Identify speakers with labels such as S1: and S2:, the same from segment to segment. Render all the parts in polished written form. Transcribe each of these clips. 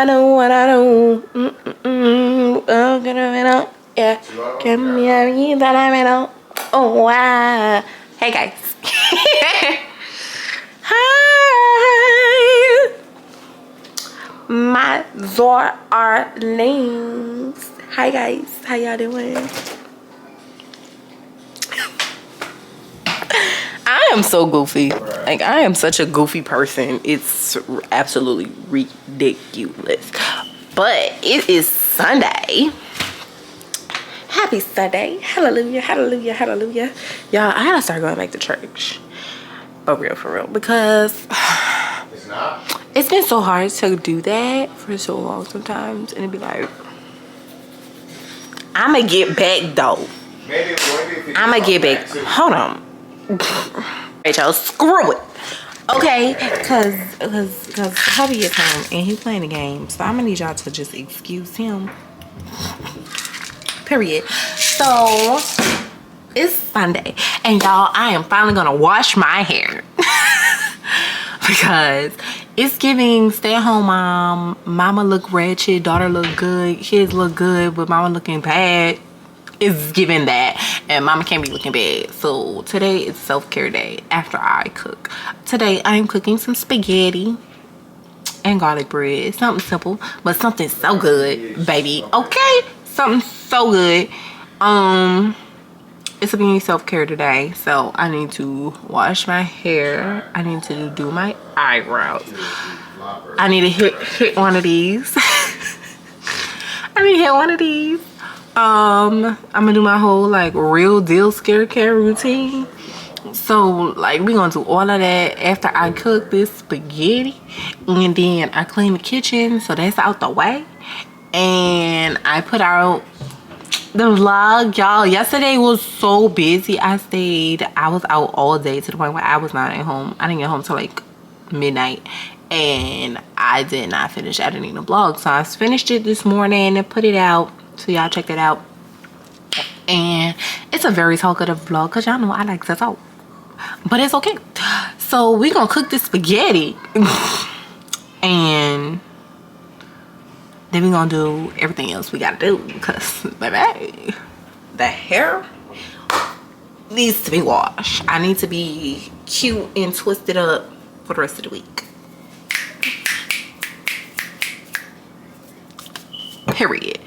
S1: I do. Oh, get it up. Yeah. Give me a reason that I'm in. Oh, wow. Hey, guys. Hi. My Zorarlings. Hi, guys. How y'all doing? I am so goofy. Like, I am such a goofy person. It's absolutely ridiculous. But it is Sunday. Happy Sunday. Hallelujah, hallelujah, hallelujah. Y'all, I gotta start going back to church. For real. Because it's been so hard to do that for so long sometimes. And it'd be like, I'ma get back though. I'ma get back. Hold on. Right, y'all, screw it. Okay, cause hubby is home and he playing the game, so I'm gonna need y'all to just excuse him. Period. So it's Sunday, and y'all, I am finally gonna wash my hair because it's giving stay-at-home mom. Mama look wretched, daughter look good, kids look good, but mama looking bad. It's giving that, and mama can't be looking bad. So today is self-care day after I cook. Today I am cooking some spaghetti and garlic bread. Something simple, but something so good, baby. Okay, something so good. It's being self-care today, so I need to wash my hair. I need to do my eyebrows. I need to hit one of these. I need to hit one of these. I'm gonna do my whole like real deal skincare routine. So like we gonna do all of that after I cook this spaghetti, and then I clean the kitchen, so that's out the way. And I put out the vlog, y'all. Yesterday was so busy. I was out all day to the point where I was not at home. I didn't get home till like midnight, and I did not finish editing the vlog. So I finished it this morning and put it out. So y'all check that out. And it's a very talkative vlog because y'all know I like to talk, but it's okay. So we gonna cook this spaghetti and then we gonna do everything else we gotta do because baby, the hair needs to be washed. I need to be cute and twisted up for the rest of the week. Period.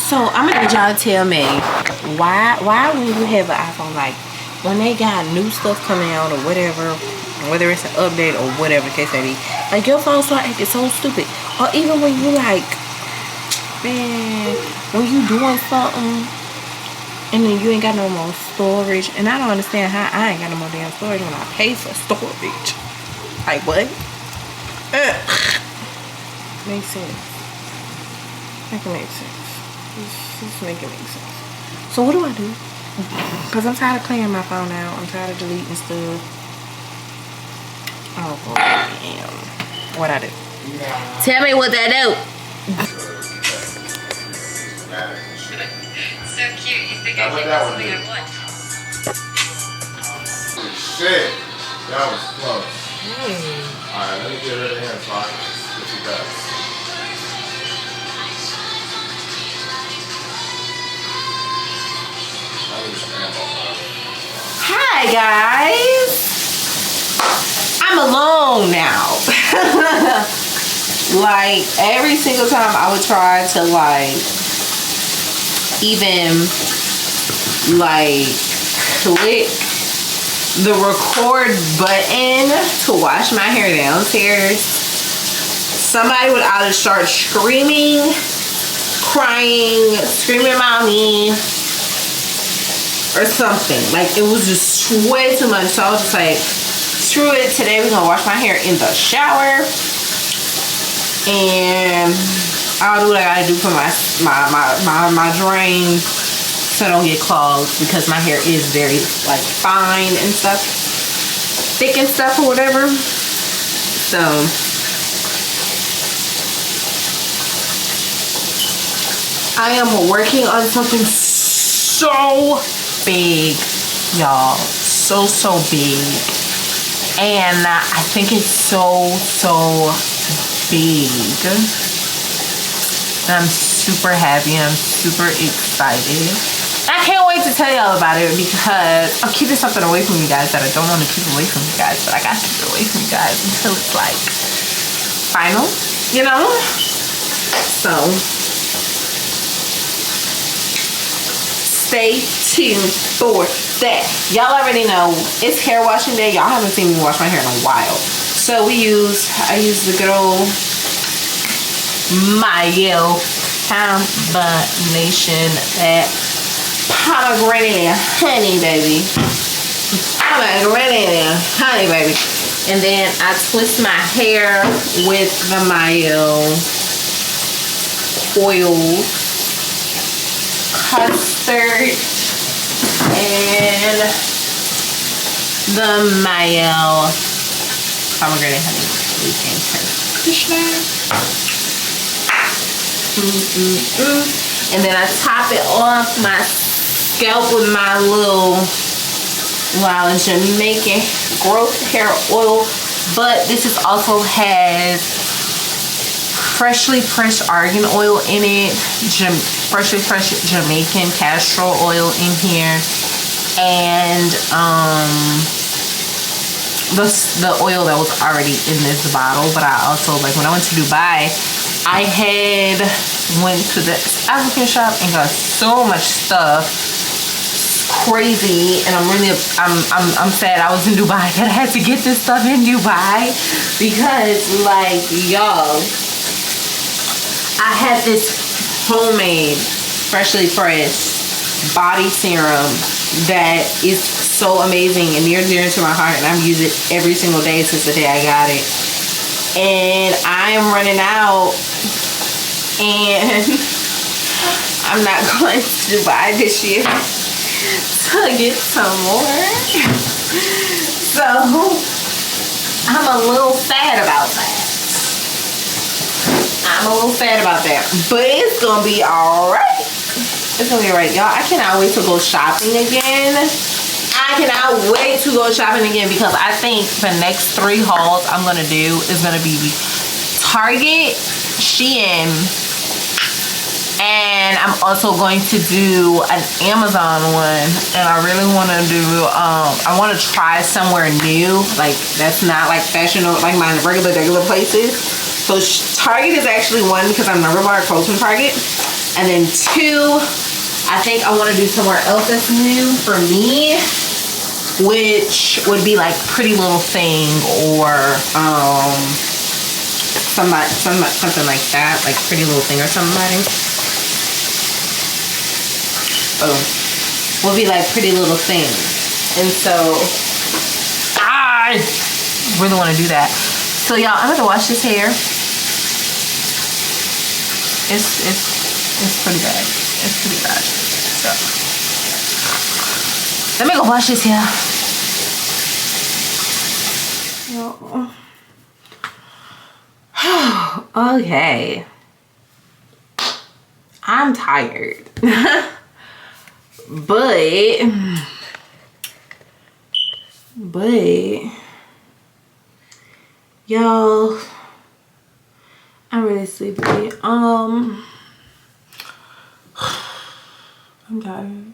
S1: So I'm gonna need y'all to tell me why when you have an iPhone, like when they got new stuff coming out or whatever, whether it's an update or whatever the case may be, like your phone start acting so stupid. Or even when you like, man, when you doing something and then you ain't got no more storage, and I don't understand how I ain't got no more damn storage when I pay for storage. Like what? Makes sense. Make it make sense. Just make it make sense. So what do I do? Because I'm tired of clearing my phone out. I'm tired of deleting stuff. Oh boy, damn. What I do? Tell me what I do.
S2: So cute. You think I should do something I want?
S3: Shit. That was close. Alright, let me get rid of him so I can see what she does.
S1: Hi guys, I'm alone now. Like every single time I would try to like even like click the record button to wash my hair downstairs, somebody would either start screaming, crying, screaming about me, or something. Like it was just way too much. So I was just like, screw it, today we're gonna wash my hair in the shower and I'll do what I gotta do for my drain so I don't get clogged, because my hair is very like fine and stuff, thick and stuff or whatever. So I am working on something so big, y'all, so big, and I think it's so big, and I'm super happy. I'm super excited. I can't wait to tell y'all about it, because I'm keeping something away from you guys that I don't want to keep away from you guys, but I got to keep it away from you guys until it's like final, you know. So stay tuned for that. Y'all already know it's hair washing day. Y'all haven't seen me wash my hair in a while. So I use the good old Mayo combination, that pomegranate honey, baby. Pomegranate honey, baby. And then I twist my hair with the Mayo oil, custard, and the Mayo pomegranate honey. We can push that. And then I top it off my scalp with my little Jamaican growth hair oil. But this is also has freshly pressed argan oil in it, freshly pressed Jamaican castor oil in here, and the oil that was already in this bottle. But I also, like, when I went to Dubai, I had went to the African shop and got so much stuff, crazy. And I'm sad I was in Dubai, that I had to get this stuff in Dubai, because like, y'all, I had this homemade freshly pressed body serum that is so amazing and near and dear to my heart, and I've used it every single day since the day I got it. And I am running out, and I'm not going to Dubai this year to get some more. So I'm a little sad about that. But it's gonna be alright. It's gonna be alright, y'all. I cannot wait to go shopping again. Because I think the next 3 hauls I'm gonna do is gonna be Target, Shein, and I'm also going to do an Amazon one. And I really want to do I want to try somewhere new, like that's not like fashionable, like my regular places. So Target is actually one, because I've never bought clothes from Target. And then 2, I think I want to do somewhere else that's new for me, which would be like Pretty Little Thing or something like that, like Pretty Little Thing or somebody. Will be like Pretty Little Thing. And so I really want to do that. So y'all, I'm gonna wash this hair. It's pretty bad. It's pretty bad. So let me go wash this hair. Okay. I'm tired. But y'all, I'm really sleepy. I'm tired.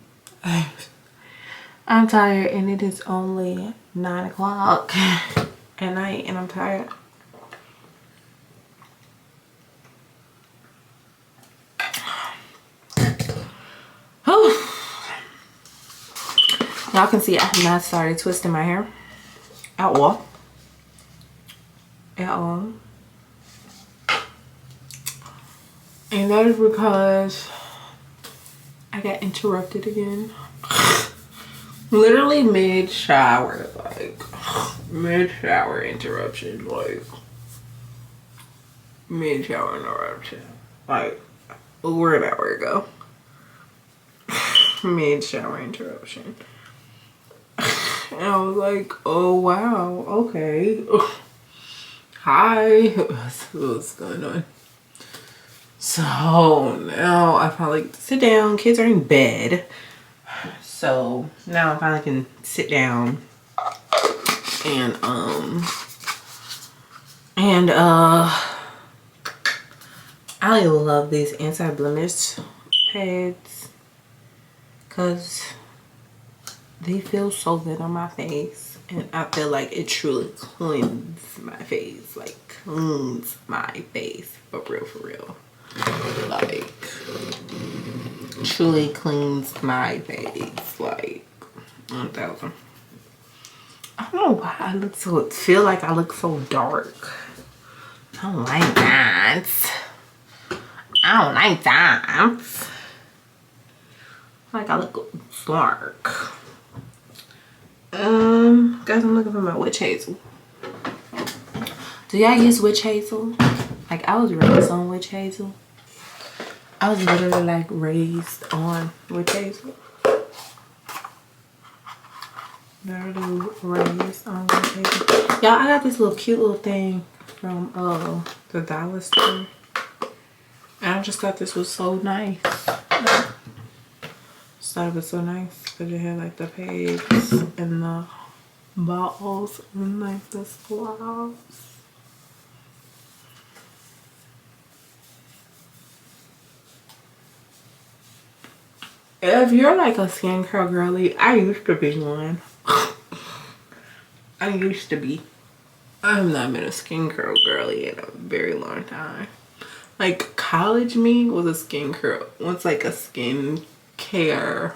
S1: I'm tired, and it is only 9 o'clock at night, and I'm tired. Y'all can see I have not started twisting my hair at all. And that is because I got interrupted again. Literally mid-shower, like mid-shower interruption, like mid-shower interruption, like over an hour ago. Mid-shower interruption. And I was like, oh wow, okay. Hi. What's going on? So now I finally sit down. Kids are in bed. So now I finally can sit down and I love these anti-blemish pads because they feel so good on my face, and I feel like it truly cleans my face, like cleans my face for real, like truly cleans my face, like 1000. I don't know why I look so, feel like I look so dark. I don't like that. I don't like that. Like I look dark. Guys, I'm looking for my witch hazel. Do y'all use witch hazel? Like I was raised on witch hazel. I was literally like raised on witch hazel. Literally raised on witch hazel. Y'all, I got this little cute little thing from the dollar store. And I just thought this was so nice. Just thought it was so nice because it had like the pegs and the bottles and like the swabs. If you're like a skincare girly, I used to be one. I used to be. I have not been a skincare girly in a very long time. Like college me was a skincare, was like a skincare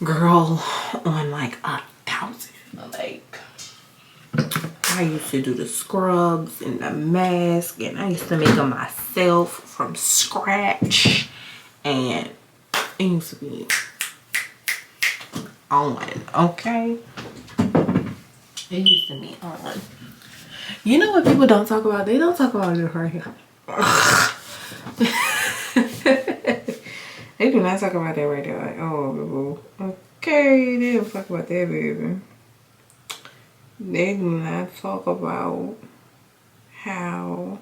S1: girl on like 1,000. Like I used to do the scrubs and the mask, and I used to make them myself from scratch, and it used to be on, okay? It used to be on. You know what people don't talk about? They don't talk about it right here. They do not talk about that right there. Like, oh, okay, they don't talk about that, baby. They do not talk about how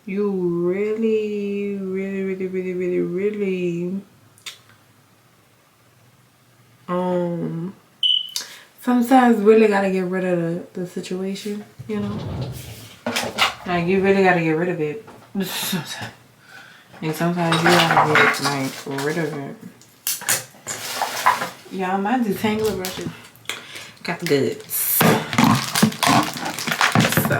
S1: you really sometimes really gotta get rid of the situation, you know? Like you really gotta get rid of it. And sometimes you gotta get like rid of it. Y'all, my detangler brushes got the goods. So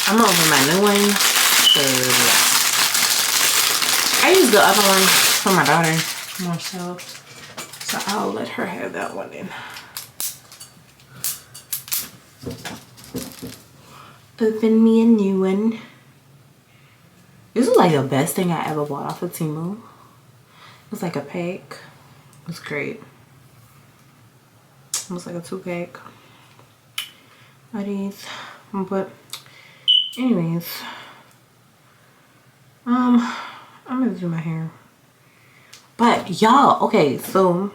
S1: I'm gonna open my new one. So yeah. I use the other one for my daughter more so I'll let her have that one then. Open me a new one. This is like the best thing I ever bought off of Temu. It was like a pack. It was great. Almost like a 2-pack. Are these? But anyways, I'm gonna do my hair. But y'all, okay, so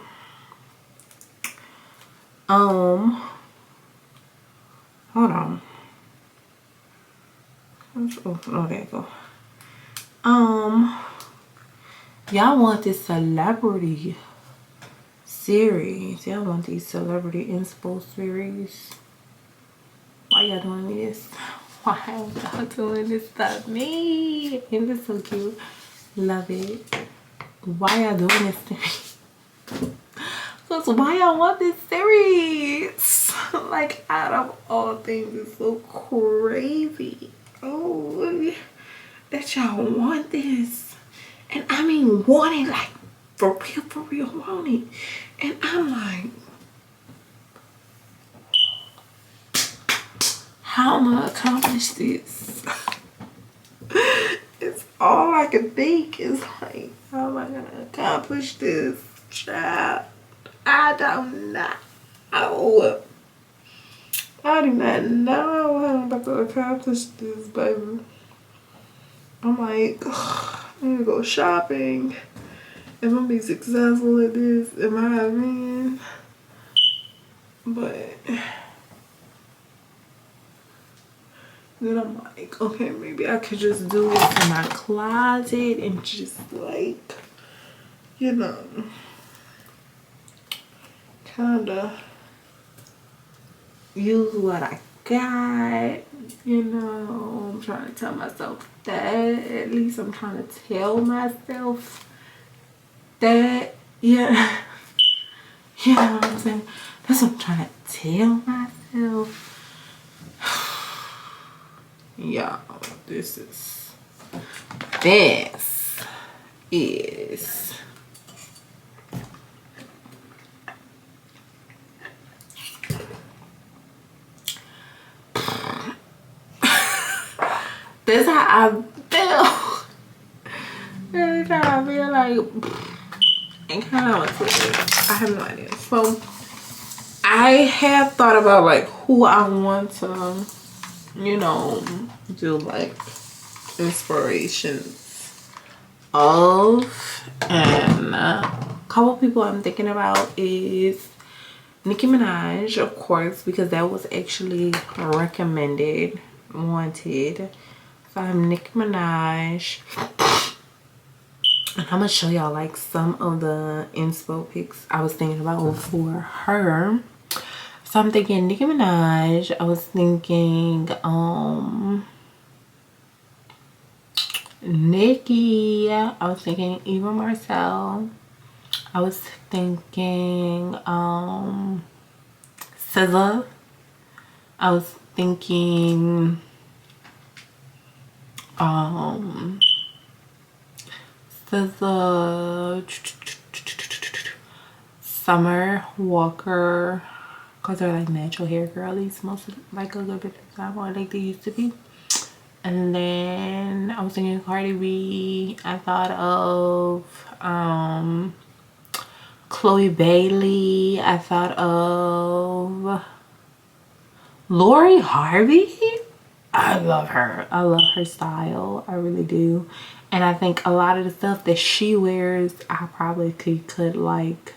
S1: hold on. Oh, okay, go. Y'all want this celebrity series? Y'all want these celebrity inspo series? Why y'all doing this? Why y'all doing this to me? Isn't this so cute? Love it. Why y'all doing this to me? Because why y'all want this series? Like, out of all things, it's so crazy. Oh, that y'all want this. And I mean, want it, like, for real, want it. And I'm like, how am I gonna accomplish this? It's all I can think is like, how am I gonna accomplish this, child? I don't know. I do not know how I'm about to accomplish this, baby. I'm like, ugh, I need to go shopping. If I'm gonna be successful at this, in my opinion. But then I'm like, okay, maybe I could just do it in my closet and just like, you know, kinda use what I got, you know. I'm trying to tell myself that. At least I'm trying to tell myself that, yeah. You know what I'm saying? That's what I'm trying to tell myself. Y'all, this is this how I feel. This how I feel like, and kind of like, I have no idea. So I have thought about like who I want to, you know, do like inspirations of, and a couple people I'm thinking about is Nicki Minaj, of course, because that was actually recommended, wanted. So I'm Nicki Minaj, and I'm gonna show y'all like some of the inspo pics I was thinking about for her. So I'm thinking Nicki Minaj. I was thinking Nicki. I was thinking Eva Marcel. I was thinking SZA. I was thinking SZA, Summer Walker, because they're like natural hair girlies most of, like a little bit of the time, or like they used to be. And then I was thinking Cardi B. I thought of Chloe Bailey. I thought of Lori Harvey. I love her. I love her style. I really do. And I think a lot of the stuff that she wears, I probably could like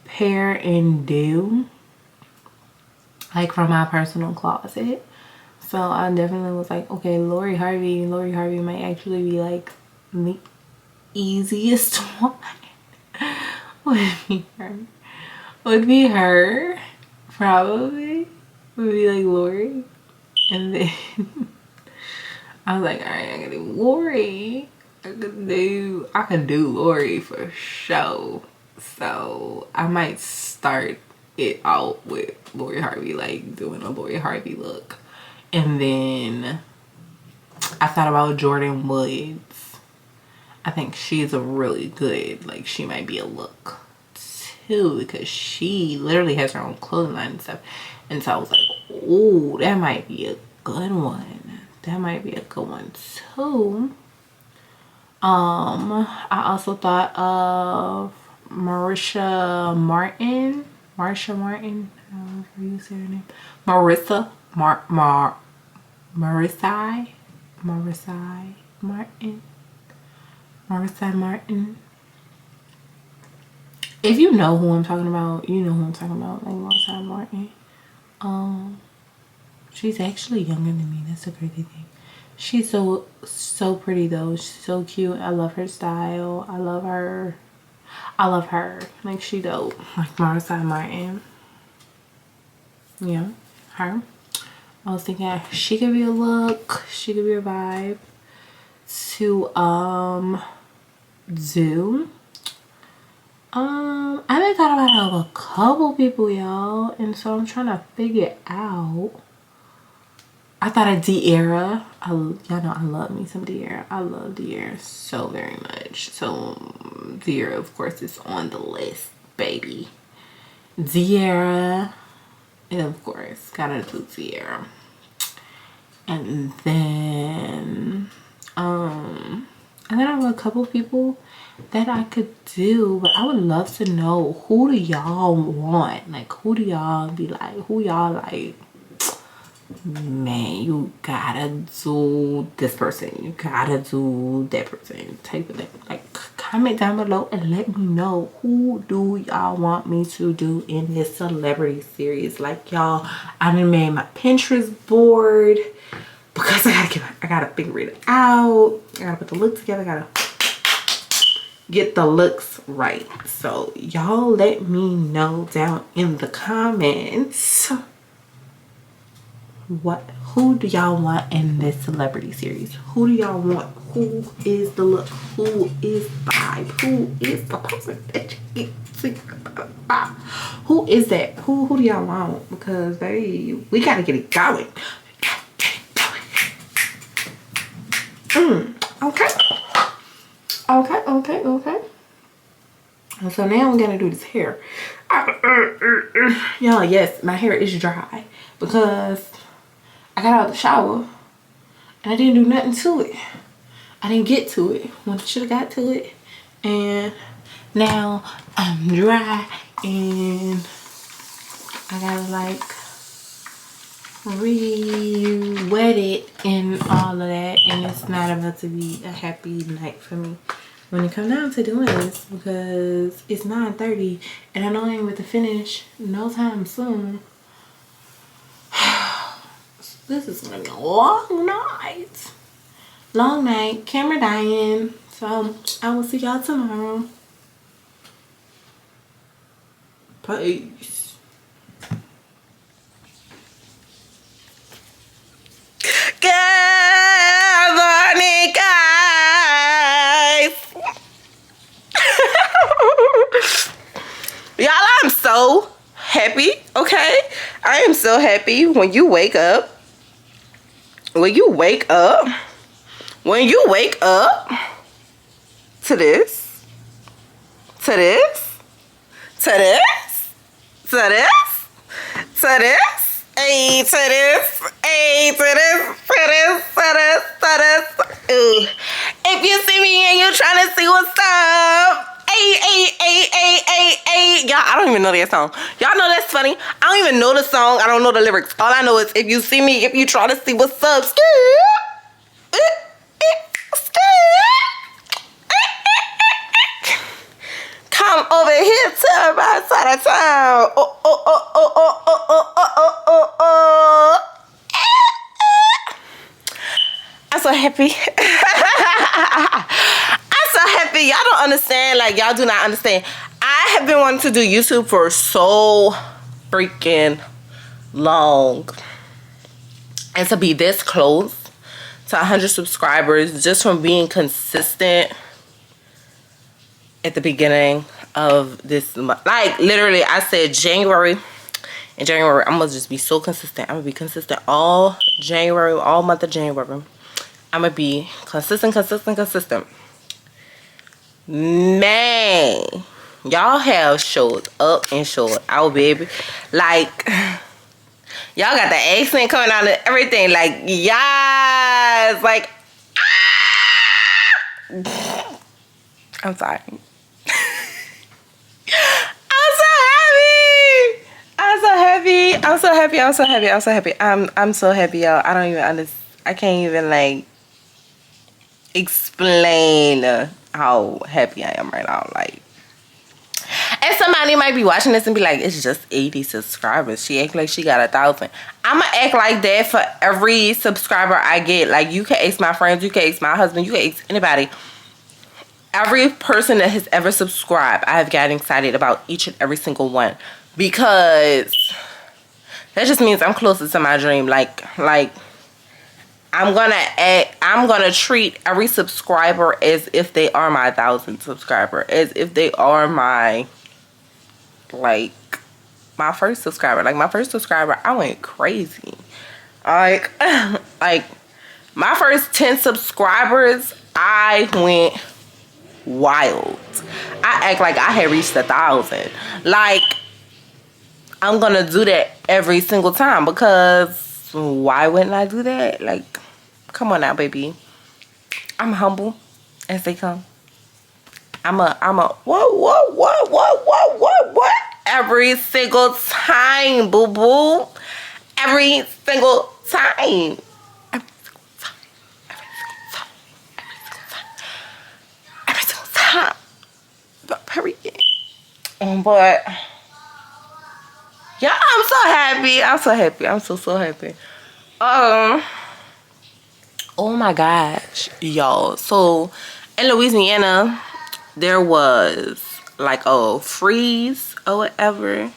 S1: pair and do, like, from my personal closet. So I definitely was like, okay, Lori Harvey might actually be like the easiest one. Would be her probably, would be like Lori. And then I was like, all right, I can do Lori. I can do Lori for sure. So I might start it out with Lori Harvey, like doing a Lori Harvey look. And then I thought about Jordan Woods. I think she's a really good, like, she might be a look too, because she literally has her own clothing line and stuff. And so I was like, ooh, that might be a good one. That might be a good one too. I also thought of Marisha Martin. Marisha Martin. How do you say her name? Marissa Marissa Martin. Marissa Martin. If you know who I'm talking about, you know who I'm talking about, like Marissa Martin. She's actually younger than me. That's a crazy thing. She's so pretty though. She's so cute. I love her style. I love her. Like, she dope. Like Marissa Martin. Yeah, her. I was thinking she could be a look. She could be a vibe to do. I haven't thought about a couple people, y'all, and so I'm trying to figure out. I thought of De'Ara. Y'all know I love me some De'Ara. I love De'Ara so very much. So De'Ara, of course, is on the list, baby. De'Ara, and of course, gotta do De'Ara. And then I have a couple people that I could do, but I would love to know, who do y'all want? Like, who do y'all be like? Who y'all like? Man, you gotta do this person. You gotta do that person. Type of thing. Like, comment down below and let me know, who do y'all want me to do in this celebrity series. Like, y'all, I done made my Pinterest board because I gotta figure it out. I gotta put the look together. I gotta get the looks right. So y'all let me know down in the comments, who do y'all want in this celebrity series? Who do y'all want? Who is the look? Who is the vibe? Who is the person that you get to about? Who is that? Who do y'all want? Because we gotta get it going. Okay. So now I'm gonna do this hair. Y'all, yes, my hair is dry because I got out of the shower and I didn't do nothing to it. I didn't get to it when I should have got to it. And now I'm dry and I gotta like re-wet it and all of that. And it's not about to be a happy night for me when it comes down to doing this, because it's 9:30 and I know I ain't about to finish no time soon. This is gonna be a long night. Long night. Camera dying. So I will see y'all tomorrow. Peace. Good morning, guys. Y'all, I'm so happy. Okay, I am so happy when you wake up. When you wake up to this, to this, to this, to this, to this, hey, to this, hey, to this, to this, to this, to this. Ooh. If you see me and you're trying to see what's up, y'all, I don't even know that song. Y'all know that's funny. I don't even know the song. I don't know the lyrics. All I know is, if you see me, if you try to see what's up, come over here to my side of town. I'm so happy. I'm so happy. Y'all don't understand. Like, y'all do not understand. I have been wanting to do YouTube for so freaking long. And to be this close to 100 subscribers just from being consistent at the beginning of this month. Like, literally, I said January In January, I'm gonna just be so consistent. I'm gonna be consistent all January, all month of January. I'm gonna be consistent. Man, y'all have showed up and showed out, baby. Like, y'all got the accent coming out and everything. Like, yes. Like, ah! I'm sorry. I'm so happy, y'all. I don't even understand. I can't even like explain how happy I am right now. Like, and somebody might be watching this and be like, it's just 80 subscribers. She act like she got 1,000. I'ma act like that for every subscriber I get. Like, you can ask my friends, you can ask my husband, you can ask anybody. Every person that has ever subscribed, I have gotten excited about each and every single one, because that just means I'm closer to my dream. Like I'm gonna treat every subscriber as if they are my 1,000th subscriber, as if they are my my first subscriber. Like, my first subscriber, I went crazy. Like my first 10 subscribers, I went wild. I act like I had reached 1,000. Like, I'm gonna do that every single time, because why wouldn't I do that? Like, come on now, baby. I'm humble as they come. I'm a what every single time, boo boo. Every single time. Period. But yeah, I'm so happy. I'm so happy. Oh my gosh, y'all. So in Louisiana, there was like a freeze or whatever.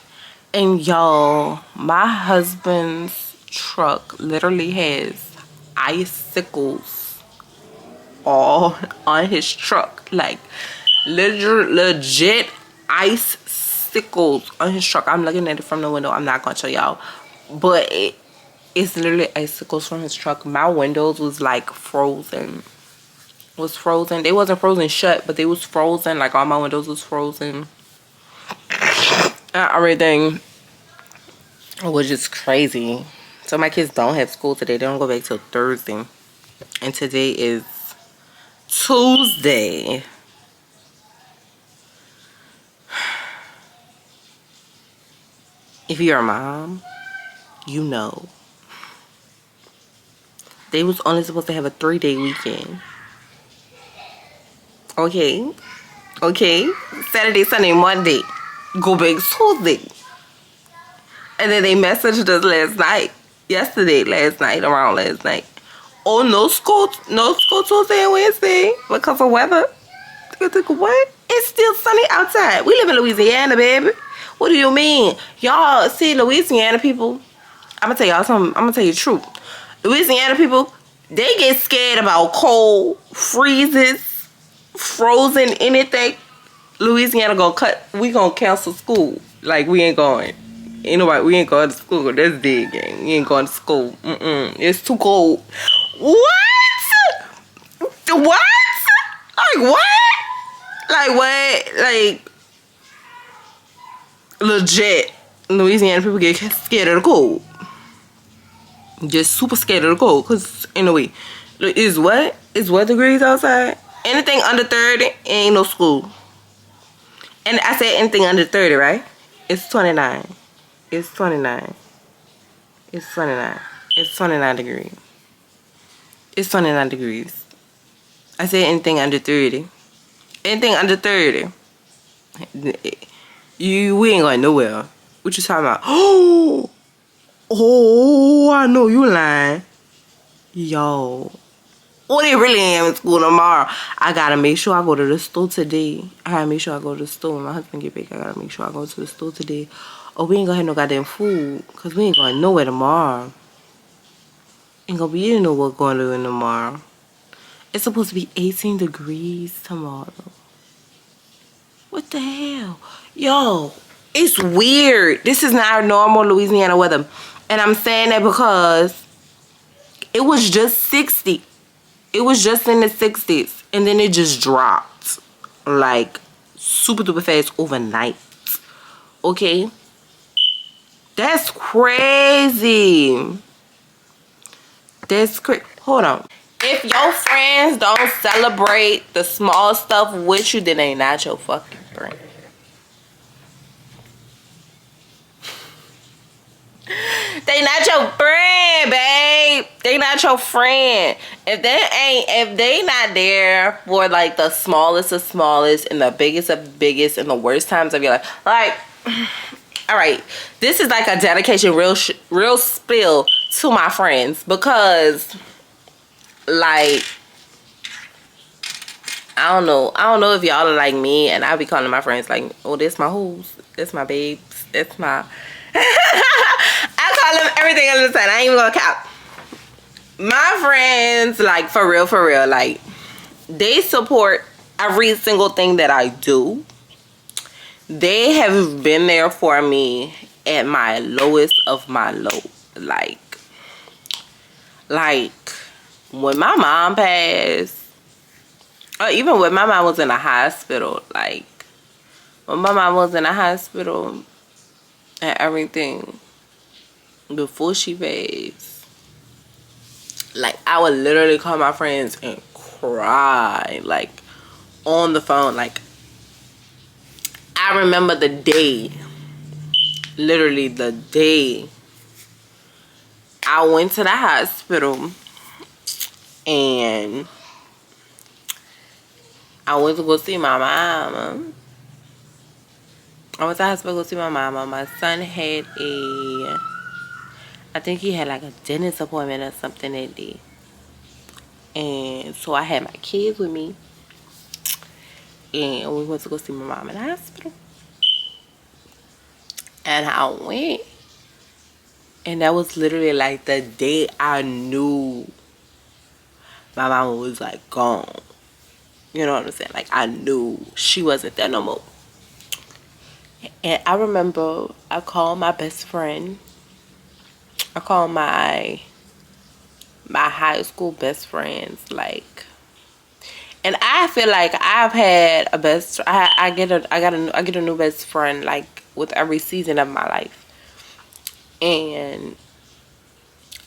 S1: And y'all, my husband's truck literally has icicles all on his truck. Like, legit icicles on his truck. I'm looking at it from the window. I'm not gonna show y'all, but it's literally icicles from his truck. My windows was like frozen. They wasn't frozen shut, but they was frozen. Like, all my windows was frozen. Everything was just crazy. So my kids don't have school today. They don't go back till Thursday, and today is Tuesday. If you're a mom, you know. They was only supposed to have a 3-day weekend. Okay. Saturday, Sunday, Monday. Go back Tuesday. And then they messaged us last night. Around last night. Oh, no school Tuesday and Wednesday because of weather. What? It's still sunny outside. We live in Louisiana, baby. What do you mean? Y'all, see, Louisiana people, I'm gonna tell y'all something. I'm gonna tell you the truth. Louisiana people, they get scared about cold, freezes, frozen, anything. Louisiana we gonna cancel school. Like, we ain't going. We ain't going to school. That's dead game. We ain't going to school. It's too cold. What? Like, what? Like, legit. Louisiana people get scared of the cold. Just super scared of the cold. Because, anyway, it's what? It's what degrees outside? Anything under 30, ain't no school. And I said anything under 30, right? It's 29. It's 29 degrees. It's 29 degrees. I said anything under 30. Anything under 30. We ain't going nowhere. What you talking about? Oh, I know you lying. Yo. What they really am in school tomorrow. I gotta make sure I go to the store today. I gotta make sure I go to the store. When my husband get back, I gotta make sure I go to the store today. Or we ain't gonna have no goddamn food. Because we ain't going nowhere tomorrow. Ain't gonna be no work going to do tomorrow. It's supposed to be 18 degrees tomorrow. What the hell? Yo, It's weird. This is not normal Louisiana weather. And I'm saying that because it was just 60. It was just in the 60s. And then it just dropped. Like, super duper fast overnight. Okay? That's crazy. That's crazy. Hold on. If your friends don't celebrate the small stuff with you, then they not your fucking friend. They not your friend, babe. They not your friend. If they not there for like the smallest of smallest and the biggest of biggest and the worst times of your life, like, all right, this is like a dedication, real spill to my friends, because like, I don't know if y'all are like me, and I be calling my friends like, oh, this my hoes, this my babes, that's my I call them everything under the sun. I ain't even gonna cap. My friends, like, for real, like, they support every single thing that I do. They have been there for me at my lowest of my low. Like when my mom passed, or even when my mom was in the hospital, like, when my mom was in the hospital and everything, before she passed, like, I would literally call my friends and cry, like, on the phone. Like, I remember the day, literally the day I went to the hospital and I went to go see my mama. I went to the hospital to go see my mama. My son had I think he had like a dentist appointment or something that day. And so I had my kids with me. And we went to go see my mom in the hospital. And I went. And that was literally like the day I knew my mama was like gone. You know what I'm saying? Like, I knew she wasn't there no more. And I remember I called my best friend. I called my high school best friends, like, and I feel like I've had a best. I get a new best friend like with every season of my life, and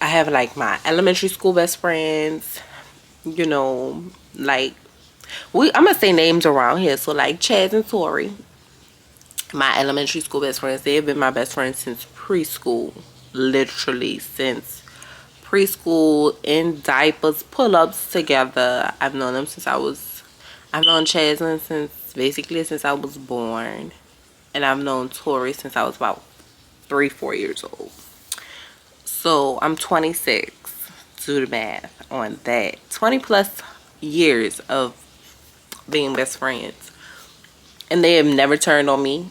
S1: I have like my elementary school best friends. You know, like, I'm gonna say names around here. So like Chaz and Tori, my elementary school best friends. They have been my best friends since preschool, literally since preschool, in diapers, pull-ups together. I've known them since I've known Chaslin since I was born. And I've known Tori since I was about 3-4 years old. So I'm 26. Do the math on that. 20 plus years of being best friends. And they have never turned on me.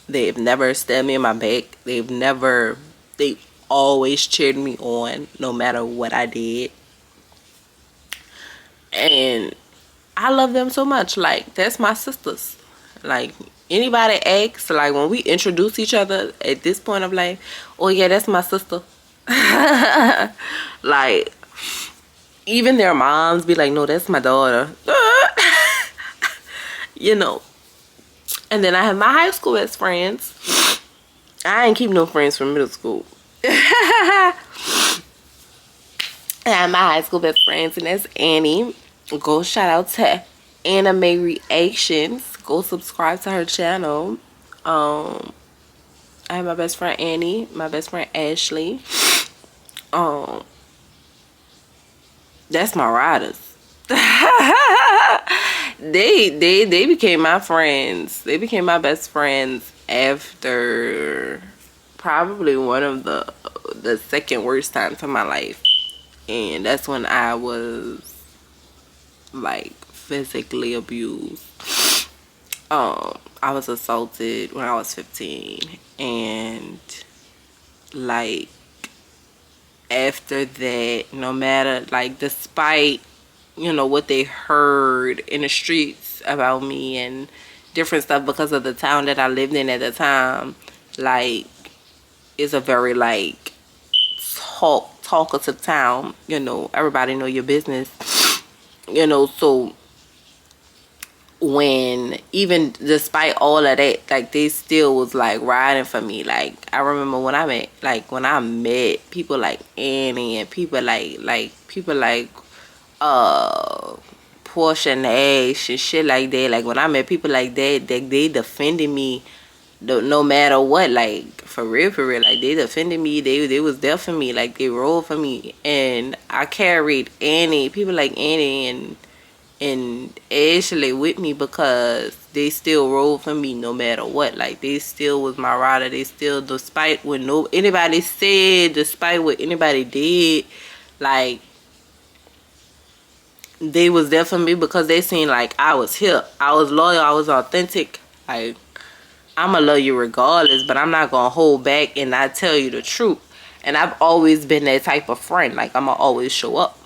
S1: They have never stabbed me in my back. They always cheered me on no matter what I did. And I love them so much. Like, that's my sisters. Like, anybody asks, like, when we introduce each other at this point of life, oh yeah, that's my sister. Like, even their moms be like, no, that's my daughter. You know. And then I have my high school best friends. I ain't keep no friends from middle school. I have my high school best friends, and that's Annie. Go shout out to Anime Reactions. Go subscribe to her channel. I have my best friend Annie, my best friend Ashley. That's my riders. They became my friends. They became my best friends after probably one of the second worst times of my life. And that's when I was like physically abused. I was assaulted when I was 15, and like after that, no matter, like, despite, you know, what they heard in the streets about me and different stuff because of the town that I lived in at the time. Like, it's a very like talkative town. You know, everybody know your business. You know, so when even despite all of that, like they still was like riding for me. Like I remember when I met people like Annie and people like Portia Nash and shit like that. Like when I met people like that, they defended me no matter what. Like for real, like they defended me. They was there for me. Like they rolled for me. And I carried people like Annie and Ashley with me because they still rolled for me no matter what. Like they still was my rider. They still, despite what anybody said, despite what anybody did, like they was there for me because they seen like I was hip, I was loyal, I was authentic. Like I'ma love you regardless, but I'm not gonna hold back and not tell you the truth. And I've always been that type of friend. Like I'ma always show up.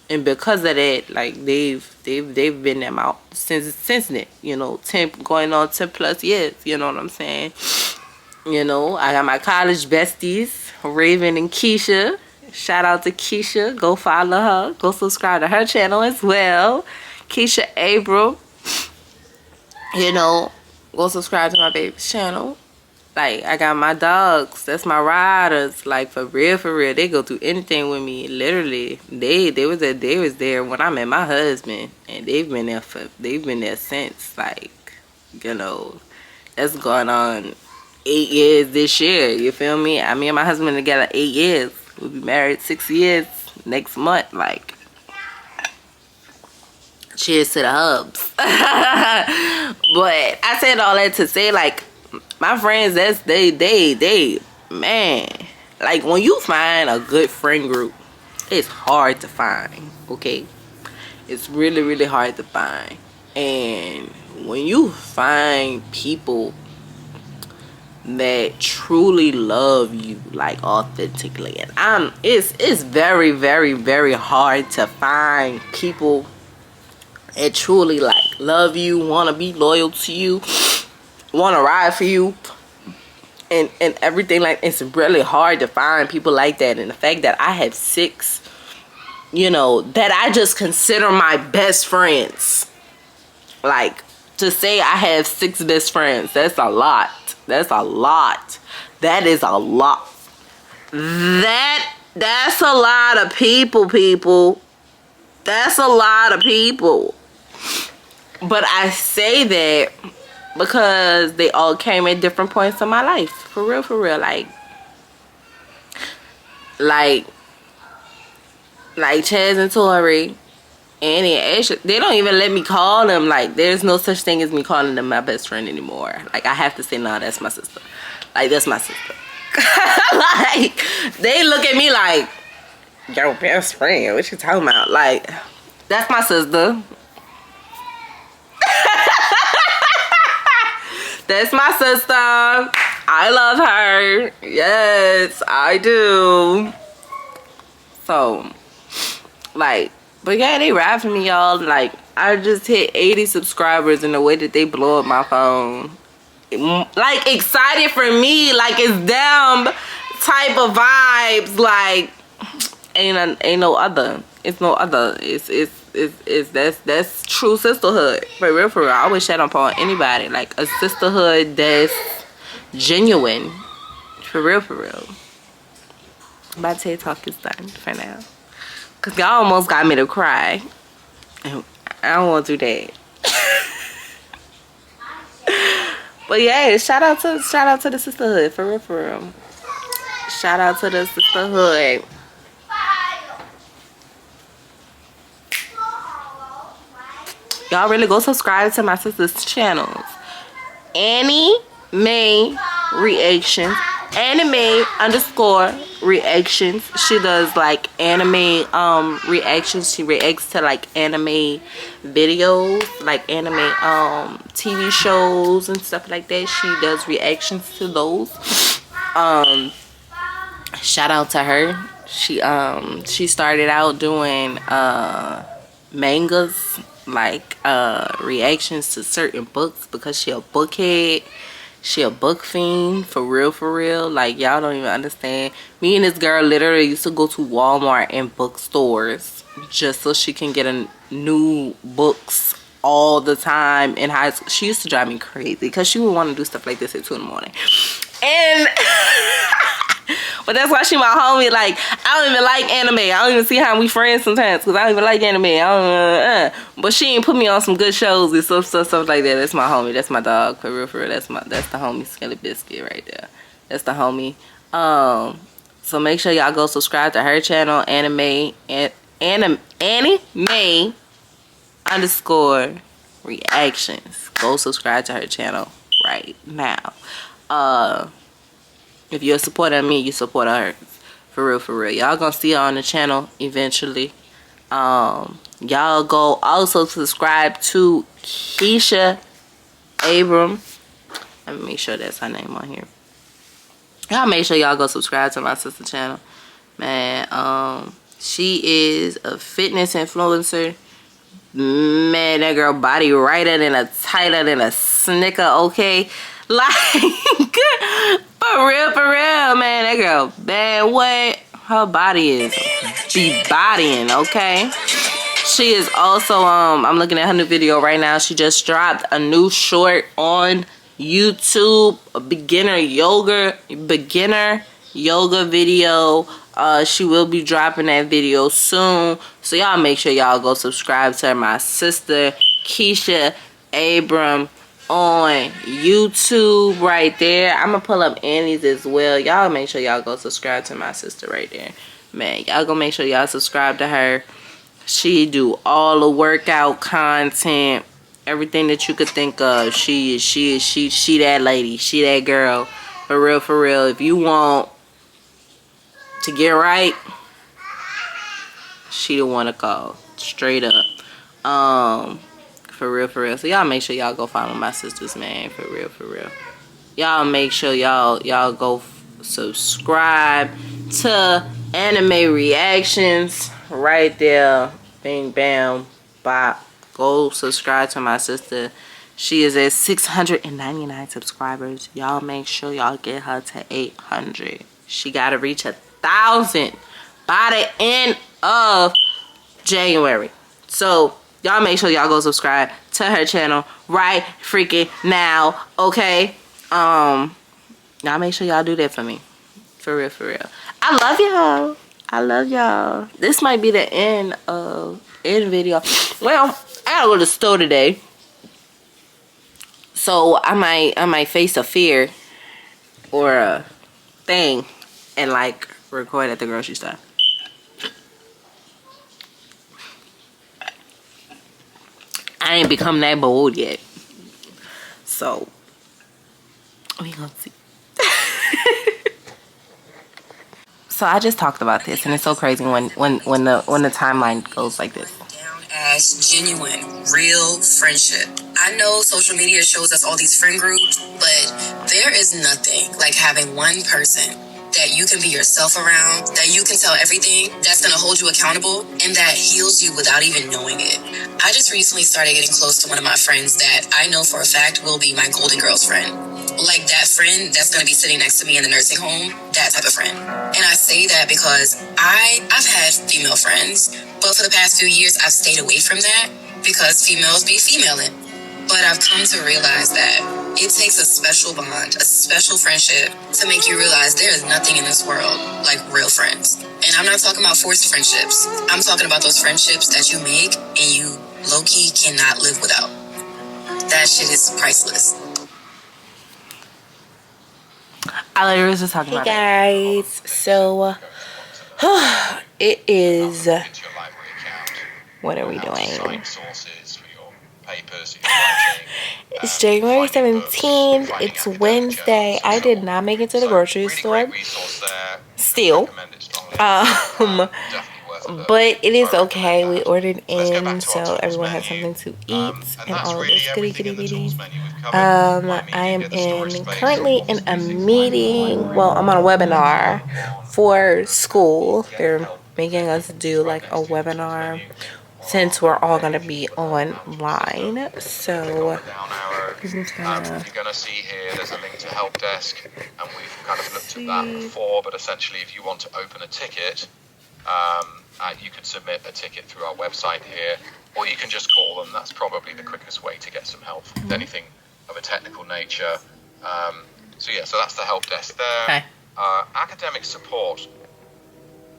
S1: And because of that, like they've been them out since then, you know, 10 going on 10 plus years, you know what I'm saying? You know, I got my college besties, Raven and Keisha. Shout out to Keisha. Go follow her. Go subscribe to her channel as well. Keisha April. You know, go subscribe to my baby's channel. Like, I got my dogs. That's my riders. Like, for real. They go through anything with me. Literally. They was there when I met my husband. And they've been there since. Like, you know, that's going on 8 years this year. You feel me? I mean, my husband together 8 years. We'll be married 6 years next month. Like, cheers to the hubs. But I said all that to say, like, my friends, they man, like when you find a good friend group, it's hard to find. Okay, it's really hard to find. And when you find people that truly love you, like authentically, and it's very hard to find people that truly like love you, want to be loyal to you, want to ride for you, and everything. Like, it's really hard to find people like that. And the fact that I have 6, you know, that I just consider my best friends. Like, to say I have 6 best friends, that's a lot. That is a lot. That's a lot of people. That's a lot of people. But I say that because they all came at different points in my life. For real. Like Chaz and Tori, Annie and Ashley, they don't even let me call them. Like, there's no such thing as me calling them my best friend anymore. Like, I have to say, no, that's my sister. Like, that's my sister. Like, they look at me like, your best friend, what you talking about? Like, that's my sister. That's my sister. I love her. Yes, I do. So, like, but yeah, they ride for me, y'all. Like, I just hit 80 subscribers, and the way that they blow up my phone, like, excited for me, like it's them type of vibes. Like, ain't no other. It's no other. That's true sisterhood. For real. I wish that upon anybody. Like, a sisterhood that's genuine. For real. My TED Talk is done for now. Cause y'all almost got me to cry. And I don't want to do that. But yeah, shout out to the sisterhood. For real. Shout out to the sisterhood. Y'all really go subscribe to my sister's channels. Annie May Reactions. Anime_reactions. She does like anime reactions. She reacts to like anime videos, like anime TV shows and stuff like that. She does reactions to those. Shout out to her. She started out doing mangas like reactions to certain books because she a bookhead. She a book fiend, for real, for real. Like, y'all don't even understand. Me and this girl literally used to go to Walmart and bookstores just so she can get a new books all the time in high school. She used to drive me crazy because she would want to do stuff like this at 2 in the morning. And but that's why she my homie. Like, I don't even like anime. I don't even see how we friends sometimes because I don't even like anime. But she ain't put me on some good shows and stuff like that. That's my homie. That's my dog. For real, for real. That's the homie Skelly Biscuit right there. That's the homie. So make sure y'all go subscribe to her channel, anime underscore reactions. Go subscribe to her channel right now. If you're a supporter of me, you support her. For real, for real. Y'all gonna see her on the channel eventually. Y'all go also subscribe to Keisha Abram. Let me make sure that's her name on here. Y'all make sure y'all go subscribe to my sister channel. Man, she is a fitness influencer. Man, that girl body righter than a tighter than a snicker, okay? Like, for real, man. That girl bad. What? Her body is be bodying, okay? She is also, I'm looking at her new video right now. She just dropped a new short on YouTube, a beginner yoga video. She will be dropping that video soon. So y'all make sure y'all go subscribe to my sister, Keisha Abram, on YouTube right there. I'm gonna pull up Annie's as well. Y'all make sure y'all go subscribe to my sister right there. Man, y'all go make sure y'all subscribe to her. She do all the workout content, everything that you could think of. She that lady. She that girl. For real, for real. If you want to get right, she the one to call. Straight up. For real, for real. So y'all make sure y'all go follow my sisters, man. For real, for real. Y'all make sure y'all go subscribe to Anime Reactions right there. Bing, bam, bop. Go subscribe to my sister. She is at 699 subscribers. Y'all make sure y'all get her to 800. She gotta reach 1,000 by the end of January. So y'all make sure y'all go subscribe to her channel right freaking now, okay? Y'all make sure y'all do that for me. For real, for real. I love y'all. I love y'all. This might be the end video. Well, I gotta go to the store today. So I might face a fear or a thing and like record at the grocery store. I ain't become that bold yet. So we gonna see. So I just talked about this and it's so crazy when the timeline goes like this.
S2: Down as genuine, real friendship. I know social media shows us all these friend groups, but there is nothing like having one person that you can be yourself around, that you can tell everything, that's gonna hold you accountable, and that heals you without even knowing it. I just recently started getting close to one of my friends that I know for a fact will be my Golden Girls friend. Like that friend that's gonna be sitting next to me in the nursing home, that type of friend. And I say that because I've had female friends, but for the past few years I've stayed away from that because females be femaling. But I've come to realize that it takes a special bond, a special friendship to make you realize there is nothing in this world like real friends. And I'm not talking about forced friendships. I'm talking about those friendships that you make and you low-key cannot live without. That shit is priceless.
S1: I literally was just talking about it. Hey guys, so it is, what are we doing? It's January 17th. It's Wednesday. I did not make it to the grocery store still. But it is okay. We ordered in, so everyone has something to eat and all of this goody goody. I am currently in a meeting. Well, I'm on a webinar for school. They're making us do like a webinar since we're all gonna be online. So
S2: you're gonna see here there's a link to help desk, and we've kind of looked at that before, but essentially if you want to open a ticket, you can submit a ticket through our website here, or you can just call them. That's probably the quickest way to get some help with anything of a technical nature. So that's the help desk there.
S1: Okay.
S2: Academic support.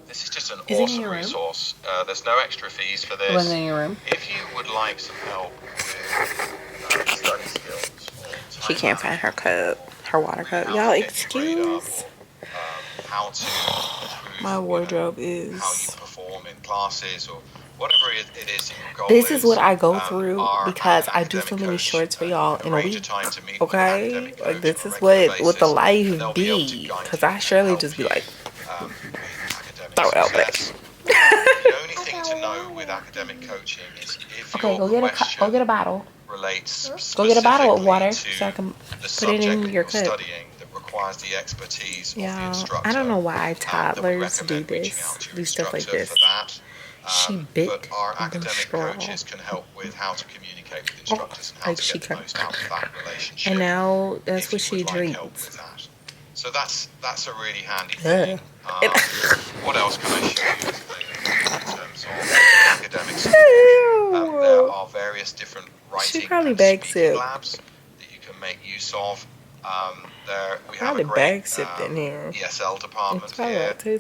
S2: This is just an awesome resource. There's no extra fees for this.
S1: Was in your room?
S2: If you would like some help with study skills,
S1: She can't find her cup, her water cup. Y'all excuse.
S2: How to improve
S1: My wardrobe is.
S2: how you perform in classes or whatever it is that your goal
S1: This is what I go through
S2: our
S1: because I do
S2: academic
S1: so many
S2: coach,
S1: shorts for y'all in a
S2: arrange
S1: week.
S2: time to meet with an
S1: Okay,
S2: academic
S1: like
S2: coach
S1: this
S2: on
S1: is
S2: a regular
S1: what the
S2: basis, and
S1: life
S2: they'll be able to
S1: be.
S2: guide
S1: Cause
S2: you
S1: I surely
S2: and
S1: just be
S2: help
S1: like,
S2: you, with academic
S1: throw it out there.
S2: success. The only thing to know with academic coaching is if
S1: Okay,
S2: your
S1: go get a bottle.
S2: relates
S1: Go get a bottle of water
S2: specifically
S1: so I can
S2: to the
S1: put it
S2: subject
S1: in
S2: that
S1: your
S2: you're
S1: cup.
S2: studying that requires the expertise of the
S1: Yeah,
S2: instructor.
S1: I don't know why
S2: That we
S1: toddlers do
S2: recommend reaching
S1: this,
S2: out to your
S1: do stuff like
S2: instructor
S1: this.
S2: for that.
S1: She
S2: But
S1: bit
S2: our
S1: the
S2: academic
S1: straw.
S2: coaches can help with how to communicate with instructors and how
S1: Like
S2: to
S1: she
S2: get the
S1: cut.
S2: most out of that relationship.
S1: And now that's
S2: if
S1: what
S2: you
S1: she
S2: would like help
S1: drinks.
S2: with that. So that's a really handy thing. What else can I show you as available in terms of academic support? There are various different writing and speaking labs that you can make use of. We have a great ESL department here. We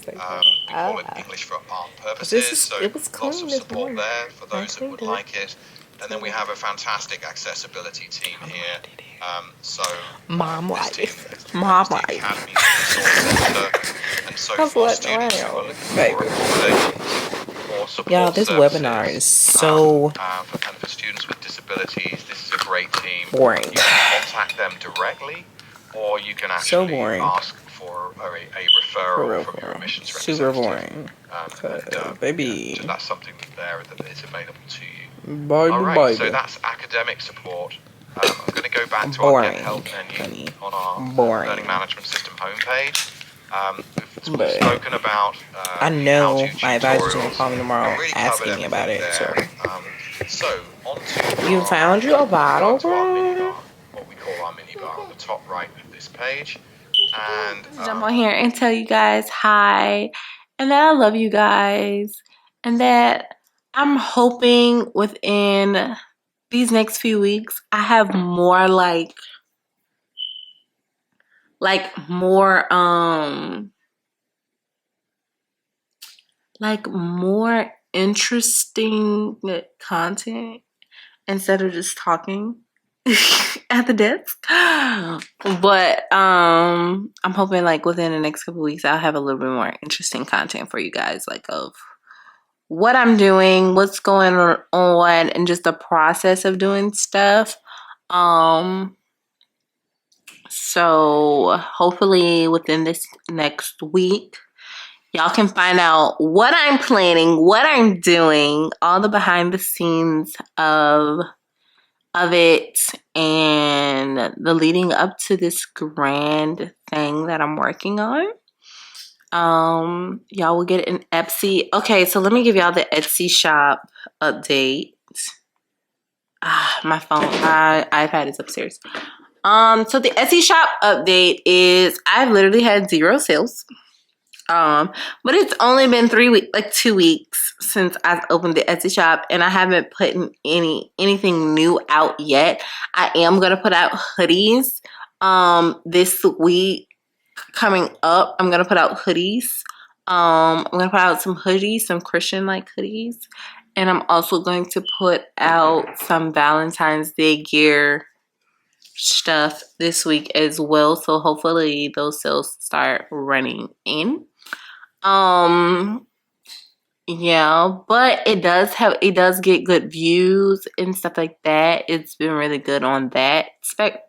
S2: call it English for Art Purposes, so lots of support there for those that would like it. And then we have a fantastic accessibility team here.
S1: Mom
S2: this team
S1: life.
S2: is
S1: Mom
S2: the
S1: life.
S2: Academy Resource Center, and so for students who are looking for accommodations or support
S1: Y'all, this
S2: services,
S1: webinar is so
S2: and for students with disabilities, this is a great team.
S1: boring.
S2: You can contact them directly, or you can actually ask for a referral from your admissions
S1: Super
S2: representative.
S1: boring. Baby.
S2: So that's something that is available to you.
S1: Baby,
S2: Alright, so that's academic support. I'm going to go back to our Get Help menu on our Learning Management System homepage. We've spoken about
S1: I know
S2: how to
S1: my advisor's going to
S2: tutorials.
S1: call me tomorrow
S2: Really
S1: asking me about it.
S2: there. So on to
S1: You found you a bottle,
S2: to our mini
S1: bro?
S2: bar, what we call our mini bar on the top right of this page. And
S1: Jump on here and tell you guys hi, and that I love you guys, and that I'm hoping within these next few weeks I have more like more interesting content instead of just talking at the desk. But I'm hoping like within the next couple weeks I'll have a little bit more interesting content for you guys, like of what I'm doing, what's going on, and just the process of doing stuff. So hopefully within this next week y'all can find out what I'm planning, what I'm doing, all the behind the scenes of it, and the leading up to this grand thing that I'm working on. Y'all will get an Etsy. Okay, so let me give y'all the Etsy shop update. My phone, my iPad is upstairs. So the Etsy shop update is I've literally had 0 sales. But it's only been 2 weeks since I've opened the Etsy shop, and I haven't put anything new out yet. I am gonna put out hoodies. This week coming up, I'm gonna put out hoodies. I'm gonna put out some hoodies, some Christian like hoodies, and I'm also going to put out some Valentine's Day gear stuff this week as well. So hopefully those sales start running in. Yeah, but it does get good views and stuff like that. It's been really good on that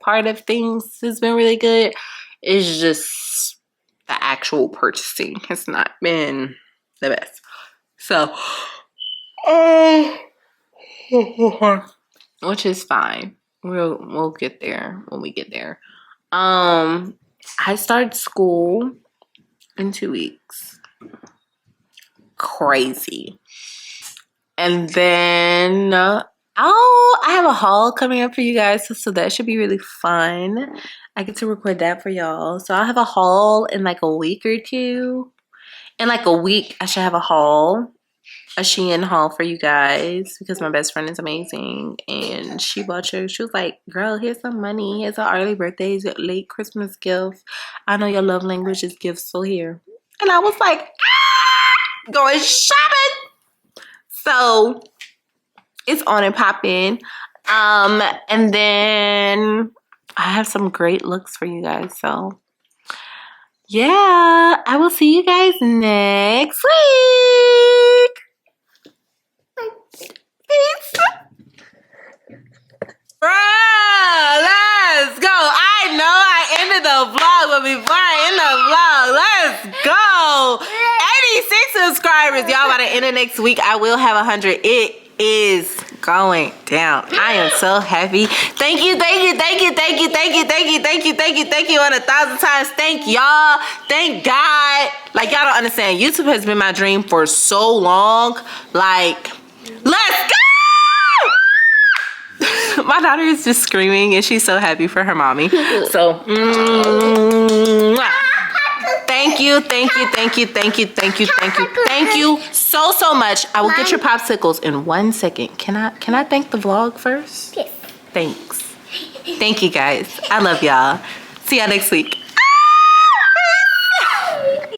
S1: part of things. It's been really good. It's just the actual purchasing has not been the best. So, which is fine. We'll get there when we get there. I start school in 2 weeks. Crazy. And then I have a haul coming up for you guys, so that should be really fun. I get to record that for y'all. So I'll have a haul in like a week or two. In like a week, I should have a haul, a Shein haul for you guys, because my best friend is amazing and she bought you. She was like, girl, here's some money. Here's an early birthday, late Christmas gift. I know your love language is gifts, so here. And I was like, going shopping. So it's on and popping. And then I have some great looks for you guys. So yeah, I will see you guys next week. Peace. Bruh, let's go. I know I ended the vlog, but before I end the vlog, let's go. 86 subscribers. Y'all by the end of next week, I will have 100. It is going down. I am so happy. Thank you, thank you, thank you, thank you, thank you, thank you, thank you, thank you, thank you 1,000 times. Thank y'all. Thank God. Like, y'all don't understand. YouTube has been my dream for so long. Like, let's go. My daughter is just screaming and she's so happy for her mommy. So thank you, thank you, thank you, thank you, thank you, thank you, thank you so much. I will get your popsicles in 1 second. Can I thank the vlog first? Yes. Thanks. Thank you guys. I love y'all. See y'all next week.